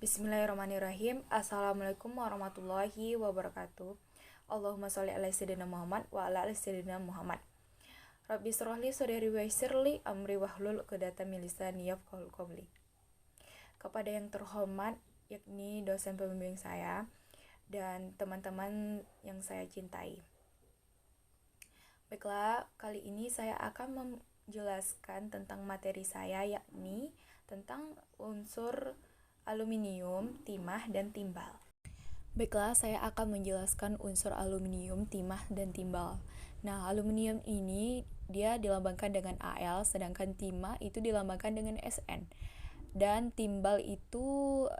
Bismillahirrahmanirrahim. Assalamualaikum warahmatullahi wabarakatuh. Allahumma sholli ala sayyidina Muhammad wa ala ali sayyidina Muhammad. Rabbi shrahli sadri wa yassirli amri wahlul 'uqdatam min lisani yafqahu qawli. Kepada yang terhormat yakni dosen pembimbing saya dan teman-teman yang saya cintai. Baiklah, kali ini saya akan menjelaskan tentang materi saya yakni tentang unsur aluminium, timah, dan timbal. Baiklah, saya akan menjelaskan unsur aluminium, timah, dan timbal. Nah, aluminium ini dia dilambangkan dengan Al, sedangkan timah itu dilambangkan dengan Sn. Dan timbal itu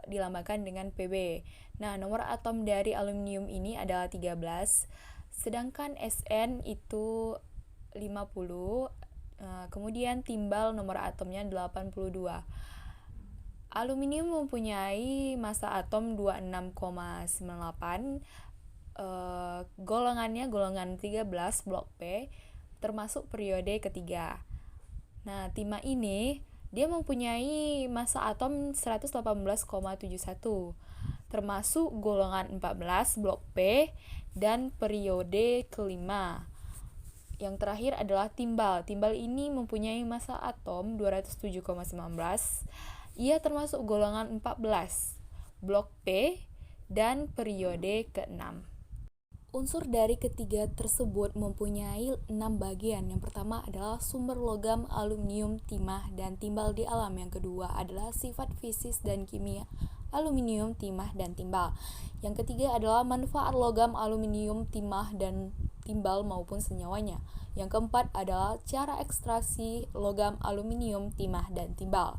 dilambangkan dengan Pb. Nah, nomor atom dari aluminium ini adalah 13, sedangkan Sn itu 50, kemudian timbal nomor atomnya 82. Aluminium mempunyai massa atom 26,98, golongannya golongan 13 blok P, termasuk periode ketiga. Nah, timah ini dia mempunyai massa atom 118,71, termasuk golongan 14 blok P dan periode kelima. Yang terakhir adalah timbal. Timbal ini mempunyai massa atom 207,19. Ia termasuk golongan 14, blok P, dan periode ke-6. Unsur dari ketiga tersebut mempunyai 6 bagian. Yang pertama adalah sumber logam aluminium, timah, dan timbal di alam. Yang kedua adalah sifat fisik dan kimia aluminium, timah, dan timbal. Yang ketiga adalah manfaat logam aluminium, timah, dan timbal maupun senyawanya. Yang keempat adalah cara ekstraksi logam aluminium, timah, dan timbal.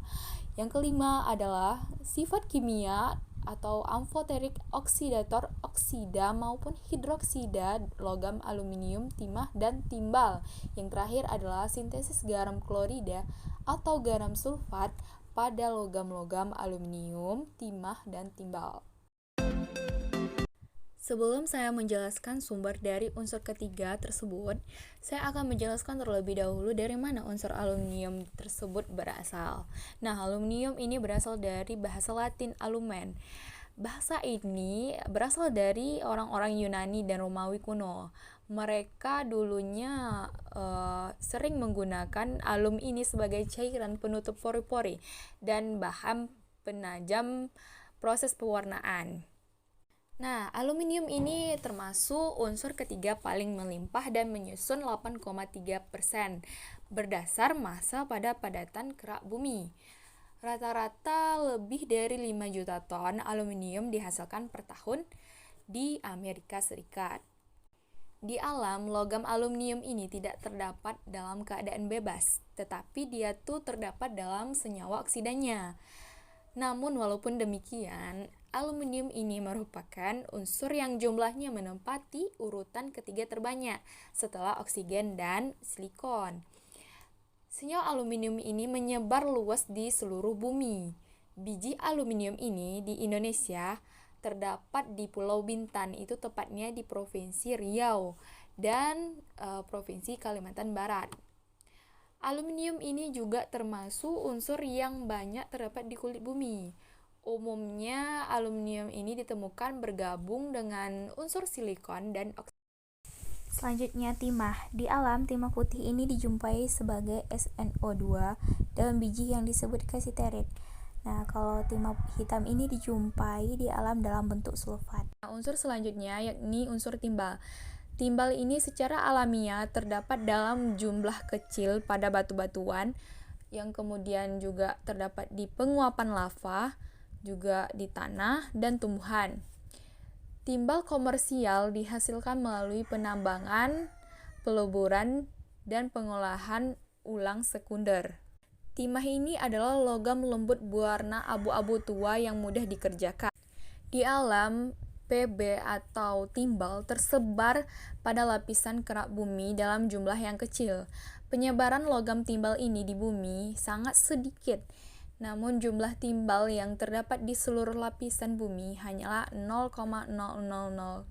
Yang kelima adalah sifat kimia atau amfoterik oksidator oksida maupun hidroksida logam aluminium, timah, dan timbal. Yang terakhir adalah sintesis garam klorida atau garam sulfat pada logam-logam aluminium, timah, dan timbal. Sebelum saya menjelaskan sumber dari unsur ketiga tersebut, saya akan menjelaskan terlebih dahulu dari mana unsur aluminium tersebut berasal. Nah, aluminium ini berasal dari bahasa Latin alumen. Bahasa ini berasal dari orang-orang Yunani dan Romawi kuno. Mereka dulunya sering menggunakan alum ini sebagai cairan penutup pori-pori dan bahan penajam proses pewarnaan. Nah, aluminium ini termasuk unsur ketiga paling melimpah dan menyusun 8,3% berdasar massa pada padatan kerak bumi. Rata-rata lebih dari 5 juta ton aluminium dihasilkan per tahun di Amerika Serikat. Di alam, logam aluminium ini tidak terdapat dalam keadaan bebas, tetapi dia tuh terdapat dalam senyawa oksidanya. Namun walaupun demikian, aluminium ini merupakan unsur yang jumlahnya menempati urutan ketiga terbanyak setelah oksigen dan silikon. Senyawa aluminium ini menyebar luas di seluruh bumi. Biji aluminium ini di Indonesia terdapat di Pulau Bintan, itu tepatnya di Provinsi Riau dan Provinsi Kalimantan Barat. Aluminium ini juga termasuk unsur yang banyak terdapat di kulit bumi. Umumnya, aluminium ini ditemukan bergabung dengan unsur silikon dan oksigen. Selanjutnya, timah. Di alam, timah putih ini dijumpai sebagai SnO2 dalam biji yang disebut kasiterit. Nah, kalau timah hitam ini dijumpai di alam dalam bentuk sulfat. Unsur selanjutnya yakni unsur timbal. Timbal ini secara alamiah terdapat dalam jumlah kecil pada batu-batuan yang kemudian juga terdapat di penguapan lava, juga di tanah dan tumbuhan. Timbal komersial dihasilkan melalui penambangan, peleburan, dan pengolahan ulang sekunder. Timah ini adalah logam lembut berwarna abu-abu tua yang mudah dikerjakan. Di alam, Pb atau timbal tersebar pada lapisan kerak bumi dalam jumlah yang kecil. Penyebaran logam timbal ini di bumi sangat sedikit, namun jumlah timbal yang terdapat di seluruh lapisan bumi hanyalah 0,0002%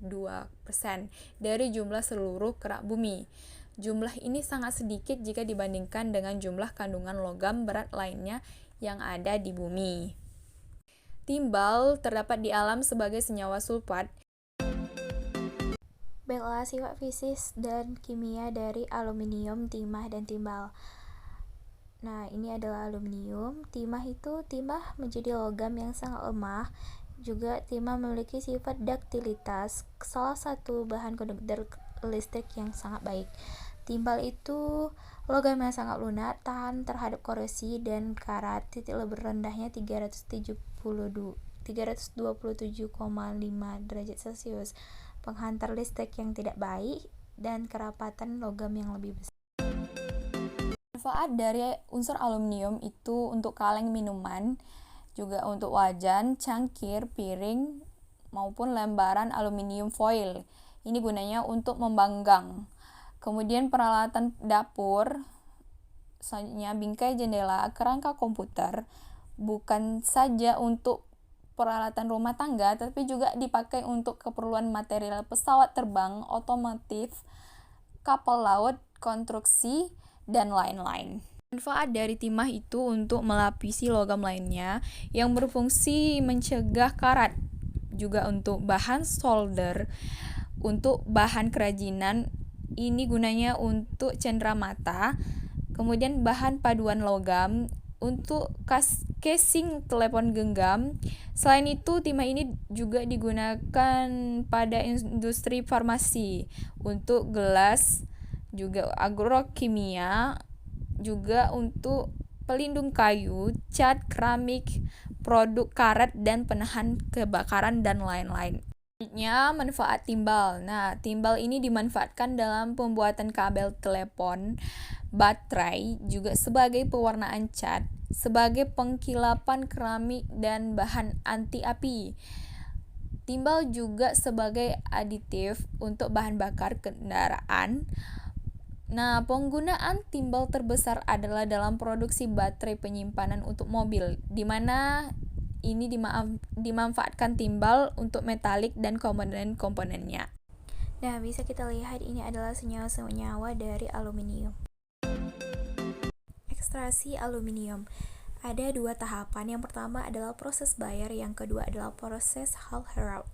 dari jumlah seluruh kerak bumi. Jumlah ini sangat sedikit jika dibandingkan dengan jumlah kandungan logam berat lainnya yang ada di bumi. timbal terdapat di alam sebagai senyawa sulfat. Baiklah, sifat fisik dan kimia dari aluminium, timah, dan timbal. Nah, ini adalah aluminium. Timah menjadi logam yang sangat lemah. Juga timah memiliki sifat duktilitas, salah satu bahan konduktor listrik yang sangat baik. Timbal itu logam yang sangat lunak, tahan terhadap koresi dan karat. Titik lebih rendahnya 327,5 derajat Celcius. Penghantar listrik yang tidak baik dan kerapatan logam yang lebih besar. Manfaat dari unsur aluminium itu untuk kaleng minuman, juga untuk wajan, cangkir, piring, maupun lembaran aluminium foil. Ini gunanya untuk membanggang. Kemudian peralatan dapur, selanjutnya bingkai jendela, kerangka komputer, bukan saja untuk peralatan rumah tangga, tapi juga dipakai untuk keperluan material pesawat terbang, otomotif, kapal laut, konstruksi, dan lain-lain. Manfaat dari timah itu untuk melapisi logam lainnya yang berfungsi mencegah karat, juga untuk bahan solder, untuk bahan kerajinan, ini gunanya untuk cendera mata. Kemudian bahan paduan logam untuk casing telepon genggam. Selain itu, timah ini juga digunakan pada industri farmasi untuk gelas, juga agrokimia, juga untuk pelindung kayu, cat, keramik, produk karet dan penahan kebakaran dan lain-lain. Selanjutnya, manfaat timbal. Nah, timbal ini dimanfaatkan dalam pembuatan kabel telepon, baterai, juga sebagai pewarnaan cat, sebagai pengkilapan keramik dan bahan anti api. Timbal juga sebagai aditif untuk bahan bakar kendaraan. Nah, penggunaan timbal terbesar adalah dalam produksi baterai penyimpanan untuk mobil, di mana ini dimanfaatkan timbal untuk metalik dan komponen-komponennya. Nah, bisa kita lihat ini adalah senyawa-senyawa dari aluminium. Ekstraksi aluminium. Ada dua tahapan. Yang pertama adalah proses Bayer, yang kedua adalah proses Hall-Héroult.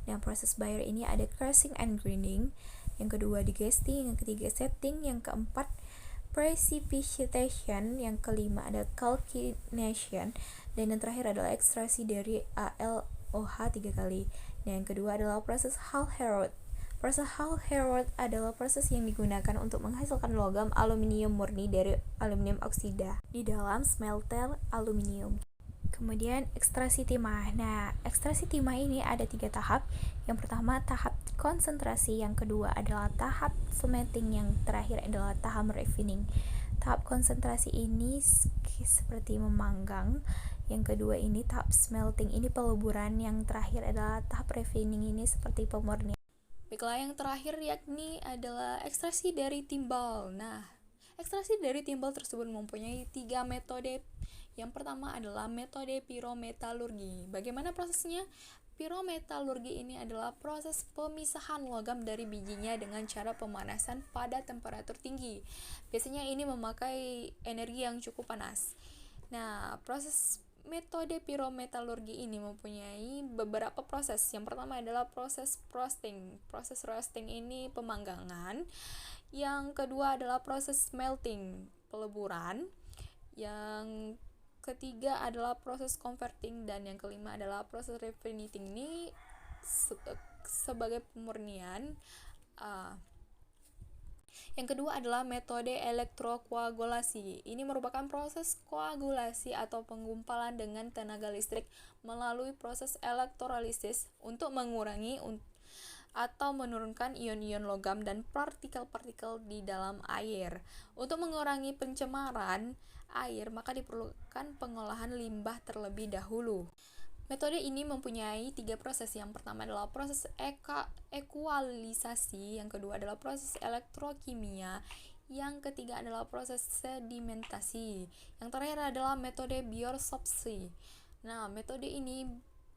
Nah, proses Bayer ini ada crushing and grinding, yang kedua digesting, yang ketiga setting, yang keempat precipitation, yang kelima ada calcination, dan yang terakhir adalah ekstraksi dari AlOH 3 kali. Nah, yang kedua adalah proses Hall-Héroult. Proses Hall-Héroult adalah proses yang digunakan untuk menghasilkan logam aluminium murni dari aluminium oksida di dalam smelter aluminium. Kemudian ekstraksi timah. Nah, ekstraksi timah ini ada 3 tahap. Yang pertama tahap konsentrasi, yang kedua adalah tahap smelting, yang terakhir adalah tahap refining. Tahap konsentrasi ini seperti memanggang, yang kedua ini tahap smelting ini peluburan, yang terakhir adalah tahap refining ini seperti pemurnian. Baiklah, yang terakhir yakni adalah ekstraksi dari timbal. Nah, ekstraksi dari timbal tersebut mempunyai 3 metode. Yang pertama adalah metode pirometalurgi. Bagaimana prosesnya? Pirometalurgi ini adalah proses pemisahan logam dari bijinya dengan cara pemanasan pada temperatur tinggi. Biasanya ini memakai energi yang cukup panas. Nah, proses metode pirometalurgi ini mempunyai beberapa proses. Yang pertama adalah proses roasting. Proses roasting ini pemanggangan. Yang kedua adalah proses smelting, peleburan. Yang ketiga adalah proses converting, dan yang kelima adalah proses refining ini sebagai pemurnian. Yang kedua adalah metode elektrokoagulasi. Ini merupakan proses koagulasi atau penggumpalan dengan tenaga listrik melalui proses elektrolisis untuk mengurangi atau menurunkan ion-ion logam dan partikel-partikel di dalam air. Untuk mengurangi pencemaran air, maka diperlukan pengolahan limbah terlebih dahulu. Metode ini mempunyai 3 proses. Yang pertama adalah proses ekualisasi, yang kedua adalah proses elektrokimia, yang ketiga adalah proses sedimentasi, yang terakhir adalah metode biosorpsi. Nah, metode ini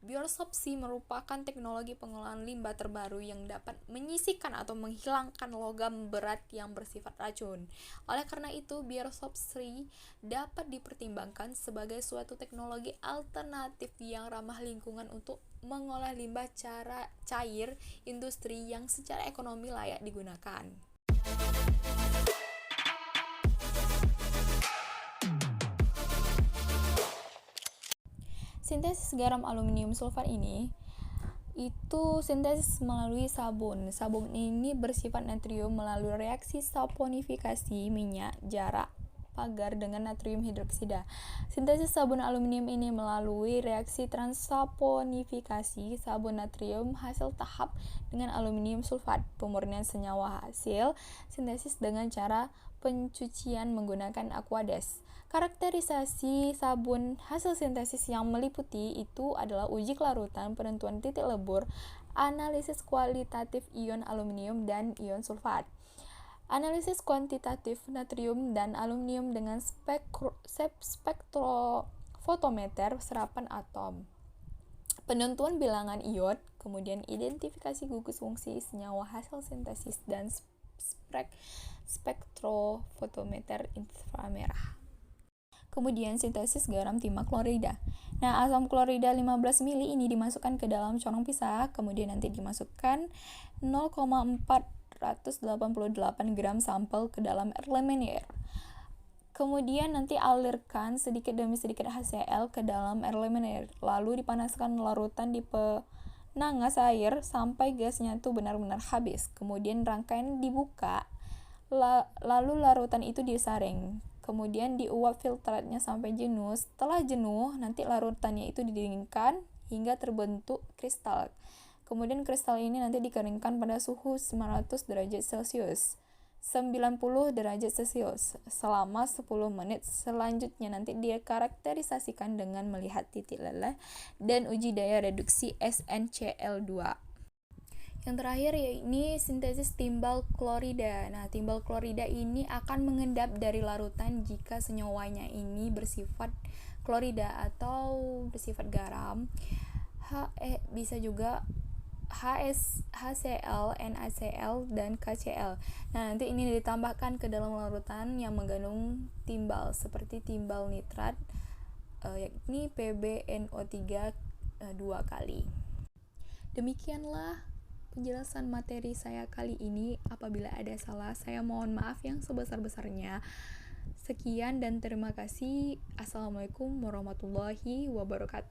Biosorpsi merupakan teknologi pengolahan limbah terbaru yang dapat menyisihkan atau menghilangkan logam berat yang bersifat racun. Oleh karena itu, biosorpsi dapat dipertimbangkan sebagai suatu teknologi alternatif yang ramah lingkungan untuk mengolah limbah cara cair industri yang secara ekonomi layak digunakan. Sintesis garam aluminium sulfat ini itu sintesis melalui sabun. Sabun ini bersifat natrium melalui reaksi saponifikasi minyak jarak pagar dengan natrium hidroksida. Sintesis sabun aluminium ini melalui reaksi transaponifikasi sabun natrium hasil tahap dengan aluminium sulfat. Pemurnian senyawa hasil sintesis dengan cara pencucian menggunakan Aquades. Karakterisasi sabun hasil sintesis yang meliputi itu adalah uji kelarutan, penentuan titik lebur, analisis kualitatif ion aluminium dan ion sulfat, analisis kuantitatif natrium dan aluminium dengan spektrofotometer serapan atom, penentuan bilangan ion, kemudian identifikasi gugus fungsi senyawa hasil sintesis dan spektrofotometer inframerah. Kemudian sintesis garam timah klorida. Nah, asam klorida 15 mili ini dimasukkan ke dalam corong pisah, kemudian nanti dimasukkan 0,488 gram sampel ke dalam air luminaire. Kemudian nanti alirkan sedikit demi sedikit HCl ke dalam air luminaire, lalu dipanaskan larutan di penanas air sampai gasnya itu benar-benar habis. Kemudian rangkaian dibuka, lalu larutan itu disaring. Kemudian diuap filtratnya sampai jenuh. Setelah jenuh, nanti larutannya itu didinginkan hingga terbentuk kristal. Kemudian kristal ini nanti dikeringkan pada suhu 900 derajat Celcius, 90 derajat Celcius selama 10 menit. Selanjutnya nanti dikarakterisasikan dengan melihat titik lelah dan uji daya reduksi SnCl2. Yang terakhir yaitu sintesis timbal klorida. Nah, timbal klorida ini akan mengendap dari larutan jika senyawanya ini bersifat klorida atau bersifat garam. Bisa juga HCl, NaCl, dan KCl. Nah, nanti ini ditambahkan ke dalam larutan yang mengandung timbal seperti timbal nitrat, yakni PbNO3 2 kali. Demikianlah penjelasan materi saya kali ini. Apabila ada salah, saya mohon maaf yang sebesar-besarnya. Sekian dan terima kasih. Assalamualaikum warahmatullahi wabarakatuh.